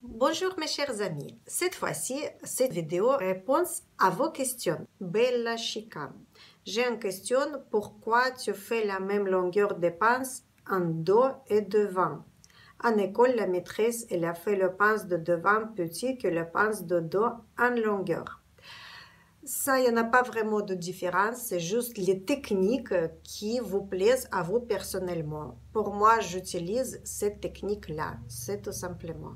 Bonjour mes chers amis, cette fois-ci, cette vidéo réponse à vos questions. Bella Chica, j'ai une question, pourquoi tu fais la même longueur de pince en dos et devant? En école, la maîtresse, elle a fait le pince de devant petit que le pince de dos en longueur. Ça, il n'y en a pas vraiment de différence, c'est juste les techniques qui vous plaisent à vous personnellement. Pour moi, j'utilise cette technique-là, c'est tout simplement.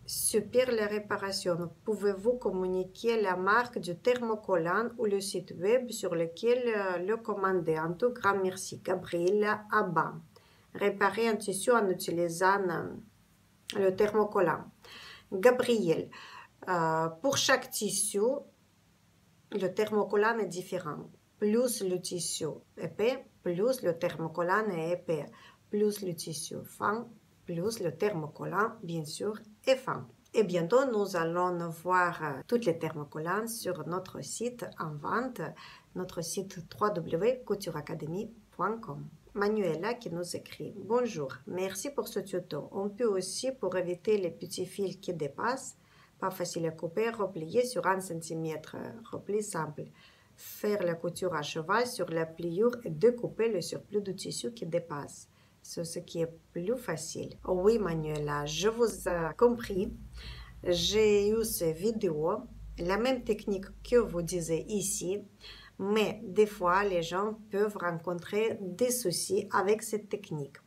Super la réparation. Pouvez-vous communiquer la marque du thermocollant ou le site web sur lequel le commander? En tout grand merci. Gabriela Abba. Réparer un tissu en utilisant le thermocollant. Gabriel, pour chaque tissu, le thermocollant est différent. Plus le tissu épais, plus le thermocollant est épais. Plus le tissu fin, plus le thermocollant, bien sûr, est fin. Et bientôt, nous allons voir tous les thermocollants sur notre site en vente, notre site www.coutureacademy.com. Manuela qui nous écrit « Bonjour, merci pour ce tuto. On peut aussi, pour éviter les petits fils qui dépassent, pas facile à couper, replier sur 1 cm, repli simple. Faire la couture à cheval sur la pliure et découper le surplus de tissu qui dépasse. C'est ce qui est plus facile. » Oui, Manuela, je vous ai compris. J'ai eu ces vidéos, la même technique que vous disiez ici, mais des fois, les gens peuvent rencontrer des soucis avec cette technique.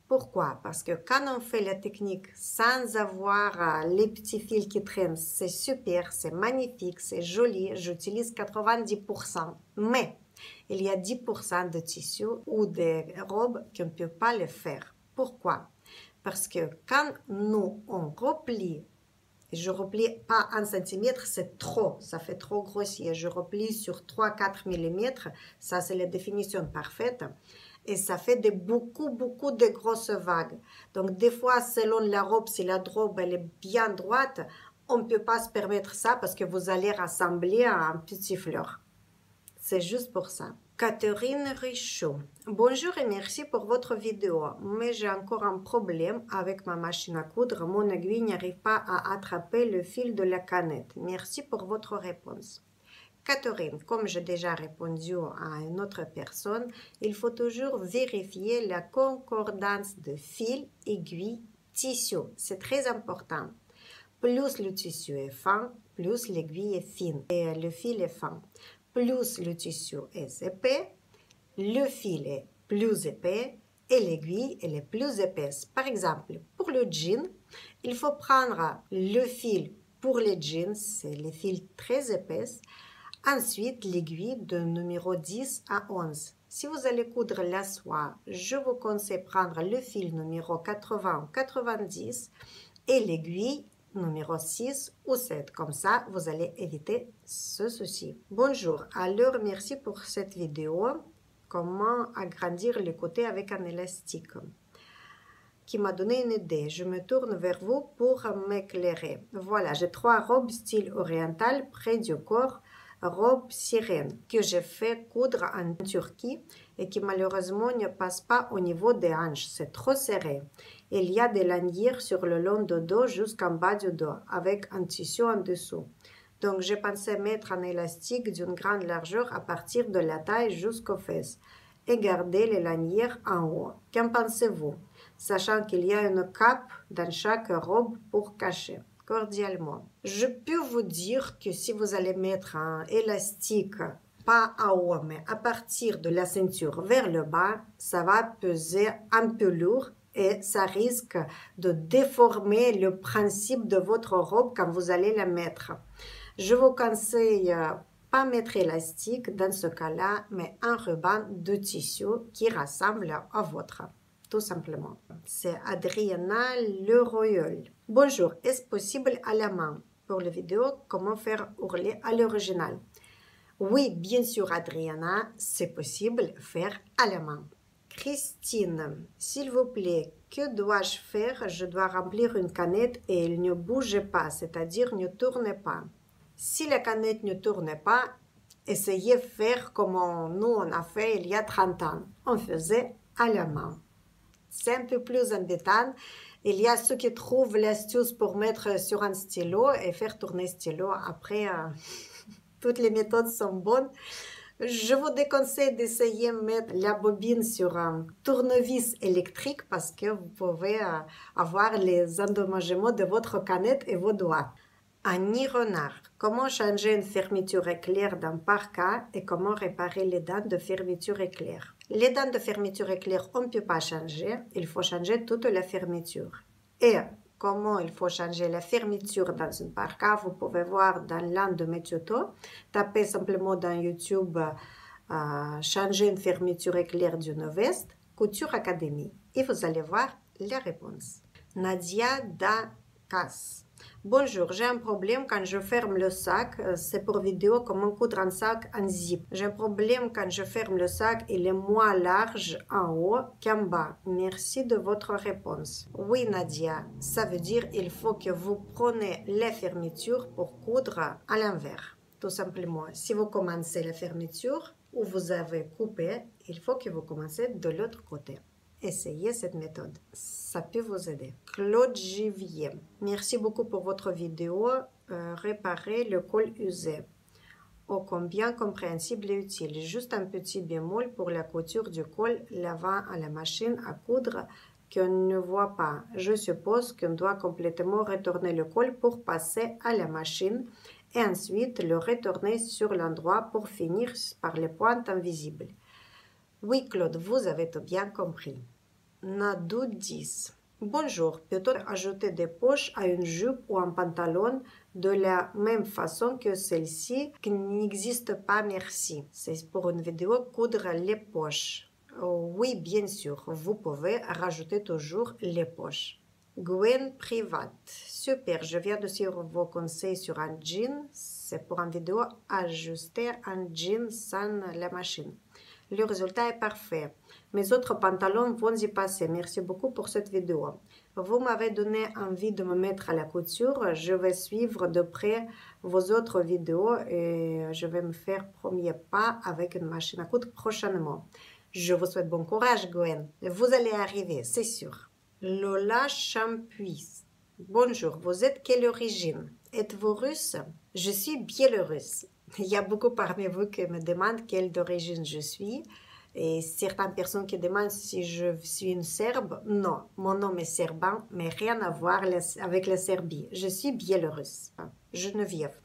Pourquoi? Parce que quand on fait la technique sans avoir les petits fils qui traînent, c'est super, c'est magnifique, c'est joli, j'utilise 90%. Mais il y a 10% de tissu ou de robes qu'on ne peut pas le faire. Pourquoi? Parce que quand nous, on replie, je replie pas 1 cm, c'est trop, ça fait trop grossier. Je replie sur 3-4 mm, ça c'est la définition parfaite. Et ça fait beaucoup de grosses vagues. Donc, des fois, selon la robe, si la robe elle est bien droite, on ne peut pas se permettre ça parce que vous allez rassembler un petit fleur. C'est juste pour ça. Catherine Richaud. Bonjour et merci pour votre vidéo. Mais j'ai encore un problème avec ma machine à coudre. Mon aiguille n'arrive pas à attraper le fil de la canette. Merci pour votre réponse. Catherine, comme j'ai déjà répondu à une autre personne, il faut toujours vérifier la concordance de fil, aiguille, tissu. C'est très important. Plus le tissu est fin, plus l'aiguille est fine et le fil est fin. Plus le tissu est épais, le fil est plus épais et l'aiguille est plus épaisse. Par exemple, pour le jean, il faut prendre le fil pour les jeans, c'est les fils très épais. Ensuite, l'aiguille de numéro 10 à 11. Si vous allez coudre la soie, je vous conseille de prendre le fil numéro 80 ou 90 et l'aiguille numéro 6 ou 7. Comme ça, vous allez éviter ce souci. Bonjour, alors merci pour cette vidéo. Comment agrandir le côté avec un élastique qui m'a donné une idée. Je me tourne vers vous pour m'éclairer. Voilà, j'ai 3 robes style oriental près du corps. Robe sirène que j'ai fait coudre en Turquie et qui malheureusement ne passe pas au niveau des hanches, c'est trop serré. Il y a des lanières sur le long du dos jusqu'en bas du dos avec un tissu en dessous. Donc j'ai pensé mettre un élastique d'une grande largeur à partir de la taille jusqu'aux fesses et garder les lanières en haut. Qu'en pensez-vous? Sachant qu'il y a une cape dans chaque robe pour cacher. Cordialement. Je peux vous dire que si vous allez mettre un élastique, pas en haut, mais à partir de la ceinture vers le bas, ça va peser un peu lourd et ça risque de déformer le principe de votre robe quand vous allez la mettre. Je vous conseille pas mettre élastique dans ce cas-là, mais un ruban de tissu qui ressemble à votre. Tout simplement. C'est Adriana Le Royal. Bonjour, est-ce possible à la main? Pour la vidéo, comment faire ourler à l'original? Oui, bien sûr, Adriana, c'est possible faire à la main. Christine, s'il vous plaît, que dois-je faire? Je dois remplir une canette et elle ne bouge pas, c'est-à-dire ne tourne pas. Si la canette ne tourne pas, essayez de faire comme nous on a fait il y a 30 ans. On faisait à la main. c'est un peu plus embêtant. Il y a ceux qui trouvent l'astuce pour mettre sur un stylo et faire tourner stylo. Après, toutes les méthodes sont bonnes. Je vous déconseille d'essayer de mettre la bobine sur un tournevis électrique parce que vous pouvez avoir les endommagements de votre canette et vos doigts. Annie Renard, comment changer une fermeture éclair d'un parka et comment réparer les dents de fermeture éclair? Les dents de fermeture éclair, on ne peut pas changer, il faut changer toute la fermeture. Et comment il faut changer la fermeture dans une parka, vous pouvez voir dans l'un de mes tutos. Tapez simplement dans YouTube changer une fermeture éclair d'une veste, Couture Académie. Et vous allez voir la réponse. Nadia Dakas. Bonjour, j'ai un problème quand je ferme le sac. C'est pour vidéo comment coudre un sac en zip. J'ai un problème quand je ferme le sac, il est moins large en haut qu'en bas. Merci de votre réponse. Oui, Nadia, ça veut dire il faut que vous preniez les fermetures pour coudre à l'envers. Tout simplement, si vous commencez la fermeture où vous avez coupé, il faut que vous commencez de l'autre côté. Essayez cette méthode, ça peut vous aider. Claude Givier, merci beaucoup pour votre vidéo. Réparer le col usé. Oh, combien compréhensible et utile. Juste un petit bémol pour la couture du col l'avant à la machine à coudre qu'on ne voit pas. Je suppose qu'on doit complètement retourner le col pour passer à la machine et ensuite le retourner sur l'endroit pour finir par les pointes invisibles. Oui, Claude, vous avez tout bien compris. Nadou 10. Bonjour, peut-on ajouter des poches à une jupe ou un pantalon de la même façon que celle-ci qui n'existe pas, merci. C'est pour une vidéo coudre les poches. Oui, bien sûr, vous pouvez rajouter toujours les poches. Gwen Privat. Super, je viens de suivre vos conseils sur un jean. C'est pour une vidéo ajuster un jean sans la machine. Le résultat est parfait. Mes autres pantalons vont y passer. Merci beaucoup pour cette vidéo. Vous m'avez donné envie de me mettre à la couture. Je vais suivre de près vos autres vidéos et je vais me faire premier pas avec une machine à coudre prochainement. Je vous souhaite bon courage, Gwen. Vous allez arriver, c'est sûr. Lola Champuis. Bonjour, vous êtes quelle origine? Êtes-vous russe? Je suis biélorusse. Il y a beaucoup parmi vous qui me demandent quelle d'origine je suis. Et certaines personnes qui demandent si je suis une Serbe. Non, mon nom est Serban, mais rien à voir avec la Serbie. Je suis biélorusse. Geneviève.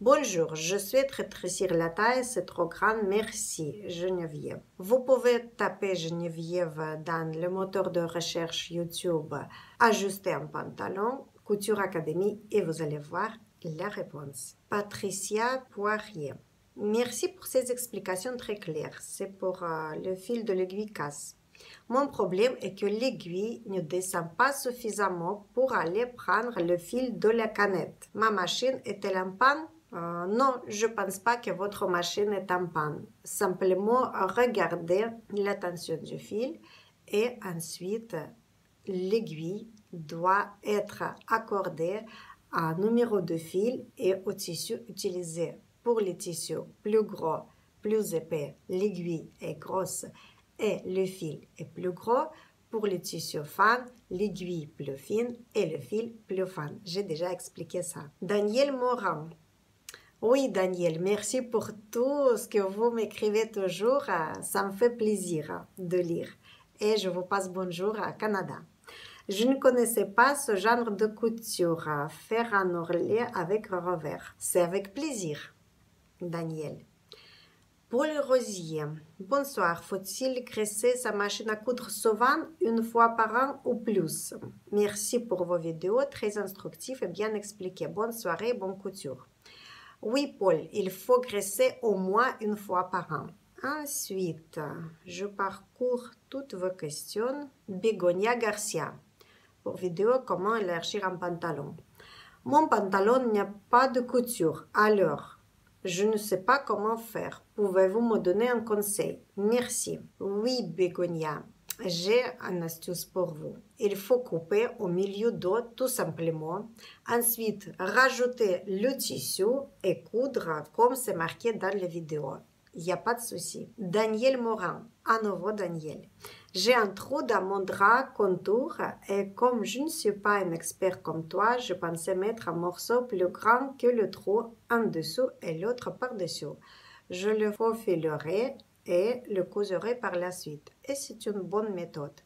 Bonjour, je souhaite rétrécir la taille, c'est trop grand, merci, Geneviève. Vous pouvez taper Geneviève dans le moteur de recherche YouTube, ajuster un pantalon, Couture Académie et vous allez voir la réponse. Patricia Poirier. Merci pour ces explications très claires. C'est pour le fil de l'aiguille casse. Mon problème est que l'aiguille ne descend pas suffisamment pour aller prendre le fil de la canette. Ma machine est-elle en panne? Non, je ne pense pas que votre machine est en panne. Simplement, regardez la tension du fil et ensuite, l'aiguille doit être accordée à un numéro de fil et au tissu utilisé. Pour les tissus plus gros, plus épais, l'aiguille est grosse et le fil est plus gros. Pour les tissus fins, l'aiguille plus fine et le fil plus fin. J'ai déjà expliqué ça. Daniel Morin. Oui, Daniel, merci pour tout ce que vous m'écrivez toujours. Ça me fait plaisir de lire. Et je vous passe bonjour à Canada. Je ne connaissais pas ce genre de couture. Faire un ourlet avec revers. C'est avec plaisir. Daniel. Paul Rosier. Bonsoir. Faut-il graisser sa machine à coudre souvent, une fois par an ou plus? Merci pour vos vidéos, très instructives et bien expliquées. Bonne soirée, bonne couture. Oui, Paul, il faut graisser au moins une fois par an. Ensuite, je parcours toutes vos questions. Begonia Garcia. Pour vidéo, comment élargir un pantalon. Mon pantalon n'a pas de couture, alors je ne sais pas comment faire. Pouvez-vous me donner un conseil? Merci. Oui, Begonia, j'ai une astuce pour vous. Il faut couper au milieu d'eau tout simplement. Ensuite, rajouter le tissu et coudre comme c'est marqué dans la vidéo. Il n'y a pas de souci. Daniel Morin. À nouveau, Daniel. J'ai un trou dans mon drap contour et comme je ne suis pas un expert comme toi, je pensais mettre un morceau plus grand que le trou en dessous et l'autre par-dessous. Je le faufilerai et le couserai par la suite. Et c'est une bonne méthode.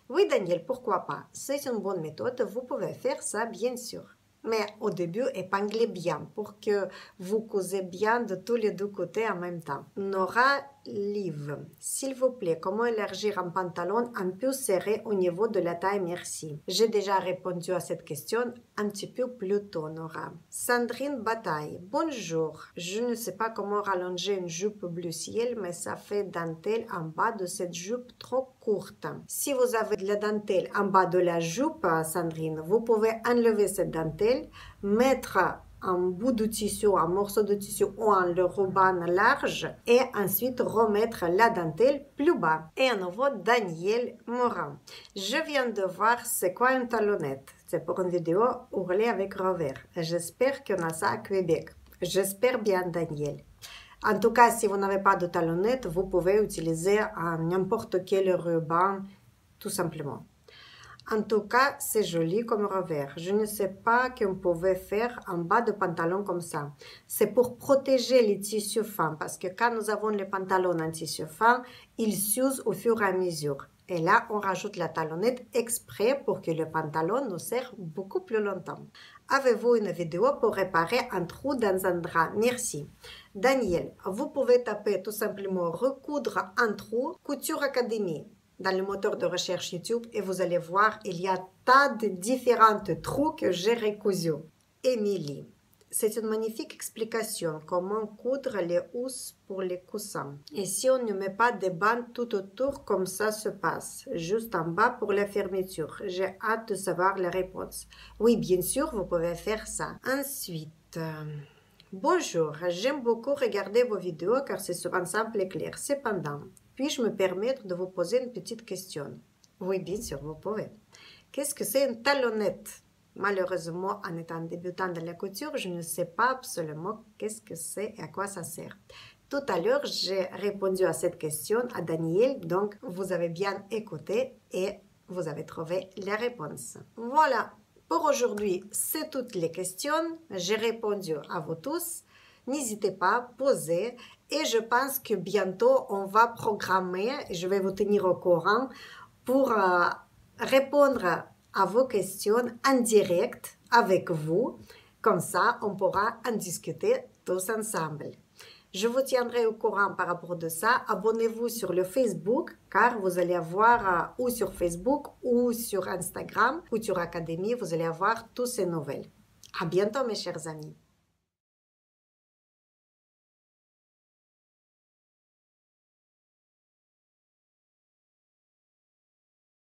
Oui, Daniel, pourquoi pas? C'est une bonne méthode, vous pouvez faire ça, bien sûr. Mais au début, épinglez bien pour que vous cousez bien de tous les deux côtés en même temps. Nora Liv, s'il vous plaît, comment élargir un pantalon un peu serré au niveau de la taille? Merci. J'ai déjà répondu à cette question un petit peu plus tôt, Nora. Sandrine Bataille, bonjour. Je ne sais pas comment rallonger une jupe bleu ciel, mais ça fait dentelle en bas de cette jupe trop courte. Si vous avez de la dentelle en bas de la jupe, Sandrine, vous pouvez enlever cette dentelle, mettre un bout de tissu, un morceau de tissu ou un ruban large et ensuite remettre la dentelle plus bas. Et à nouveau, Daniel Morin. Je viens de voir c'est quoi une talonnette. C'est pour une vidéo ourlée avec revers. J'espère qu'on a ça à Québec. J'espère bien, Daniel. En tout cas, si vous n'avez pas de talonnette, vous pouvez utiliser n'importe quel ruban, tout simplement. En tout cas, c'est joli comme revers. Je ne sais pas qu'on pouvait faire en bas de pantalon comme ça. C'est pour protéger les tissus fins, parce que quand nous avons les pantalons en tissu fin, ils s'usent au fur et à mesure. Et là, on rajoute la talonnette exprès pour que le pantalon nous serve beaucoup plus longtemps. Avez-vous une vidéo pour réparer un trou dans un drap? Merci. Daniel, vous pouvez taper tout simplement recoudre un trou, Couture Académie dans le moteur de recherche YouTube et vous allez voir, il y a tas de différents trous que j'ai recousus. Émilie, c'est une magnifique explication comment coudre les housses pour les coussins. Et si on ne met pas de bandes tout autour, comme ça se passe, juste en bas pour la fermeture. J'ai hâte de savoir la réponse. Oui, bien sûr, vous pouvez faire ça. Ensuite, bonjour, j'aime beaucoup regarder vos vidéos car c'est souvent simple et clair. Cependant, puis-je me permettre de vous poser une petite question? Oui, bien sûr, vous pouvez. Qu'est-ce que c'est une talonnette? Malheureusement, en étant débutant dans la couture, je ne sais pas absolument qu'est-ce que c'est et à quoi ça sert. Tout à l'heure, j'ai répondu à cette question à Daniel, donc vous avez bien écouté et vous avez trouvé la réponse. Voilà, pour aujourd'hui, c'est toutes les questions. J'ai répondu à vous tous. N'hésitez pas à poser et je pense que bientôt on va programmer, je vais vous tenir au courant pour répondre à vos questions en direct avec vous. Comme ça, on pourra en discuter tous ensemble. Je vous tiendrai au courant par rapport de ça. Abonnez-vous sur le Facebook car vous allez avoir ou sur Facebook ou sur Instagram, Couture Académie, vous allez avoir toutes ces nouvelles. À bientôt mes chers amis.